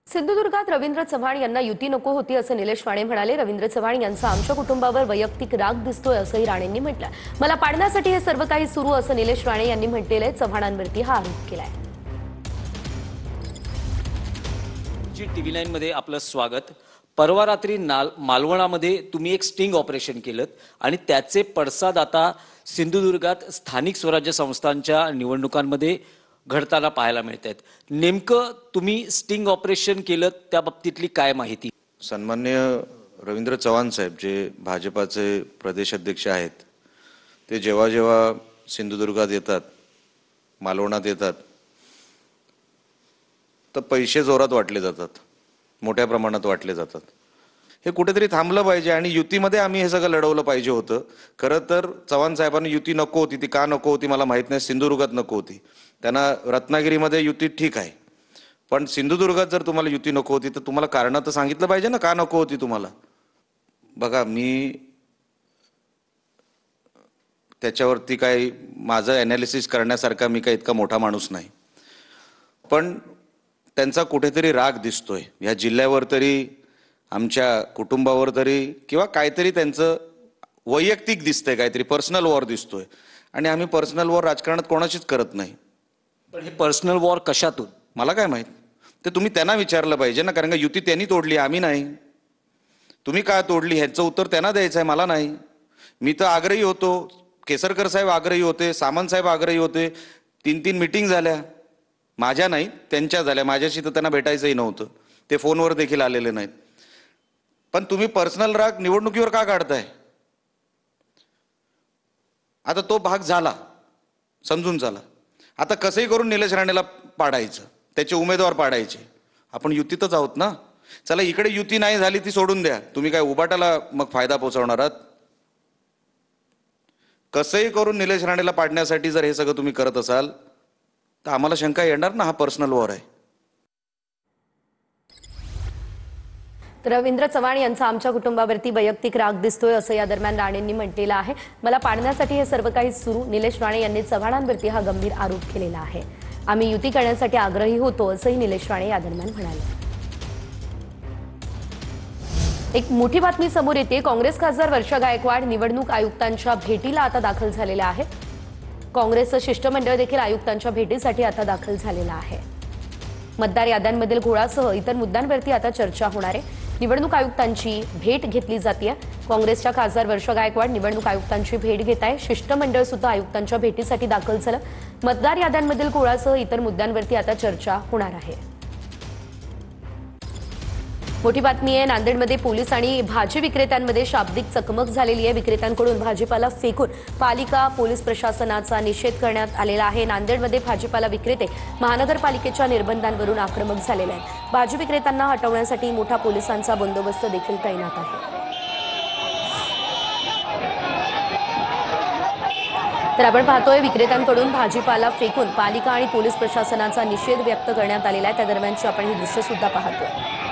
सिंधुदुर्गात रवींद्र चव्हाण यांना युती नको होती असं निलेश राणे म्हणाले। रवींद्र चव्हाण यांचा आमच्या कुटुंबावर वैयक्तिक राग दिसतोय असंही राणेंनी म्हटलं। मला पाडण्यासाठी हे सर्व काही सुरू असं निलेश राणे यांनी म्हटलेलं आहे। चव्हाणांवरती हा आरोप केलाय। टीव्ही 9 मध्ये आपलं स्वागत। परवा रात्री मालवणामध्ये तुम्ही एक स्टिंग ऑपरेशन केलं आणि त्याचे पडसाद आता सिंधुदुर्गात स्थानिक स्वराज्य संस्थांच्या निवडणुकांमध्ये घडताना पाहायला मिळतात। नेमकं तुम्ही स्टिंग ऑपरेशन केलं त्या बाबतीतली काय माहिती? सन्माननीय रवींद्र चव्हाण साहेब जे भाजपाचे प्रदेश अध्यक्ष आहेत, ते जेव्हा जेव्हा सिंधुदुर्गात येतात, मालवणात येतात, तर पैसे जोरात वाटले जातात, मोठ्या प्रमाणात वाटले जातात। हे कुठेतरी थांबलं पाहिजे आणि युतीमध्ये आम्ही हे सगळं लढवलं पाहिजे होतं। खरं तर चव्हाण साहेबांनी युती नको होती, ती का नको होती मला माहित नाही। सिंधुदुर्गात नको होती, त्यांना रत्नागिरीमध्ये युती ठीक आहे, पण सिंधुदुर्गात जर तुम्हाला युती नको होती तर तुम्हाला कारण तर सांगितलं पाहिजे ना, का नको होती तुम्हाला। बघा, मी त्याच्यावरती काय माझं ॲनालिसिस करण्यासारखा मी काय इतका मोठा माणूस नाही, पण त्यांचा कुठेतरी राग दिसतोय या जिल्ह्यावर तरी, आमच्या कुटुंबावर तरी, किंवा काहीतरी त्यांचं वैयक्तिक दिसतंय, काहीतरी पर्सनल वॉर दिसतोय। आणि आम्ही पर्सनल वॉर राजकारणात कोणाशीच करत नाही। पण हे पर्सनल वॉर कशातून मला काय माहित, ते तुम्ही त्यांना विचारलं पाहिजे ना, कारण का युती त्यांनी तोडली, आम्ही नाही। तुम्ही का तोडली ह्याचं उत्तर त्यांना द्यायचं आहे, मला नाही। मी तर आग्रही होतो, केसरकर साहेब आग्रही होते, सामंत साहेब आग्रही होते, 3-3 मीटिंग झाल्या, माझ्या नाही त्यांच्या झाल्या। माझ्याशी तर त्यांना भेटायचंही नव्हतं, ते फोनवर देखील आलेले नाहीत। पण तुम्ही पर्सनल राग निवडणुकीवर का काढताय? आता तो भाग झाला, समजून चला। आता कसंही करून निलेश राणेला पाडायचं, त्याचे उमेदवार पाडायचे। आपण युतीतच आहोत ना, चला इकडे युती नाही झाली ती सोडून द्या, तुम्ही काय उबाटाला मग फायदा पोचवणार आहात? कसंही करून निलेश राणेला पाडण्यासाठी जर हे सगळं तुम्ही करत असाल तर आम्हाला शंका येणार ना, हा पर्सनल वॉर आहे। रवींद्र चव्हाण यांचा आमच्या कुटुंबावरती वैयक्तिक राग दिसतोय असं या दरम्यान राणेंनी म्हटलेलं आहे। मला पाडण्यासाठी हे सर्व काही सुरू, निलेश राणे यांनी चव्हाणांवरती हा गंभीर आरोप केलेला आहे। आम्ही युती करण्यासाठी आग्रही होतो असंही निलेश राणे या दरम्यान म्हणाले। एक मोठी बातमी समोर येते। काँग्रेस खासदार वर्षा गायकवाड निवडणूक आयुक्तांच्या भेटीला आता दाखल झालेल्या आहेत। काँग्रेसचं शिष्टमंडळ देखील आयुक्तांच्या भेटीसाठी आता दाखल झालेलं आहे। मतदार याद्यांमधील घोळासह इतर मुद्द्यांवरती आता चर्चा होणार आहे। निवडणूक आयुक्तांची भेट घेतली जाते। काँग्रेसच्या खासदार वर्षा गायकवाड निवडणूक आयुक्तांची भेट घेत आहे। शिष्टमंडळ सुद्धा आयुक्तांच्या भेटीसाठी दाखल झालं। मतदार याद्यांमधील घोळासह इतर मुद्द्यांवरती आता चर्चा होणार आहे। मोठी बातमी आहे। नांदेडमध्ये पोलीस आणि भाजी विक्रेत्यांमध्ये शाब्दिक चकमक झालेली आहे। विक्रेत्यांकडून भाजीपाला फेकून पालिका पोलीस प्रशासनाचा निषेध करण्यात आलेला आहे। नांदेडमध्ये भाजीपाला विक्रेते महानगरपालिकेच्या निर्बंधांवरून आक्रमक झालेले आहेत। भाजी विक्रेत्यांना हटवण्यासाठी मोठा पोलिसांचा बंदोबस्त देखील तैनात आहे। तर आपण पाहतोय विक्रेत्यांकडून भाजीपाला फेकून पालिका आणि पोलीस प्रशासनाचा निषेध व्यक्त करण्यात आलेला आहे। त्या दरम्यानची आपण ही दृश्य सुद्धा पाहतोय।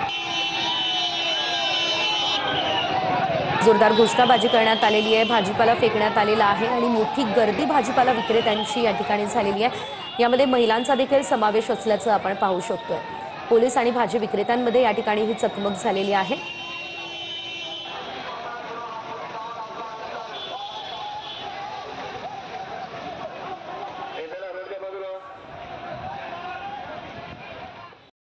जोरदार घोषणाबाजी करण्यात आलेली आहे, भाजीपाला फेकण्यात आलेला आहे आणि मोठी गर्दी भाजीपाला विक्रेत्यांची या ठिकाणी झालेली आहे। यामध्ये महिलांचा देखील समावेश असल्याचं आपण पाहू शकतोय। पोलीस आणि भाजी विक्रेत्यांमध्ये या ठिकाणी ही चकमक झालेली आहे।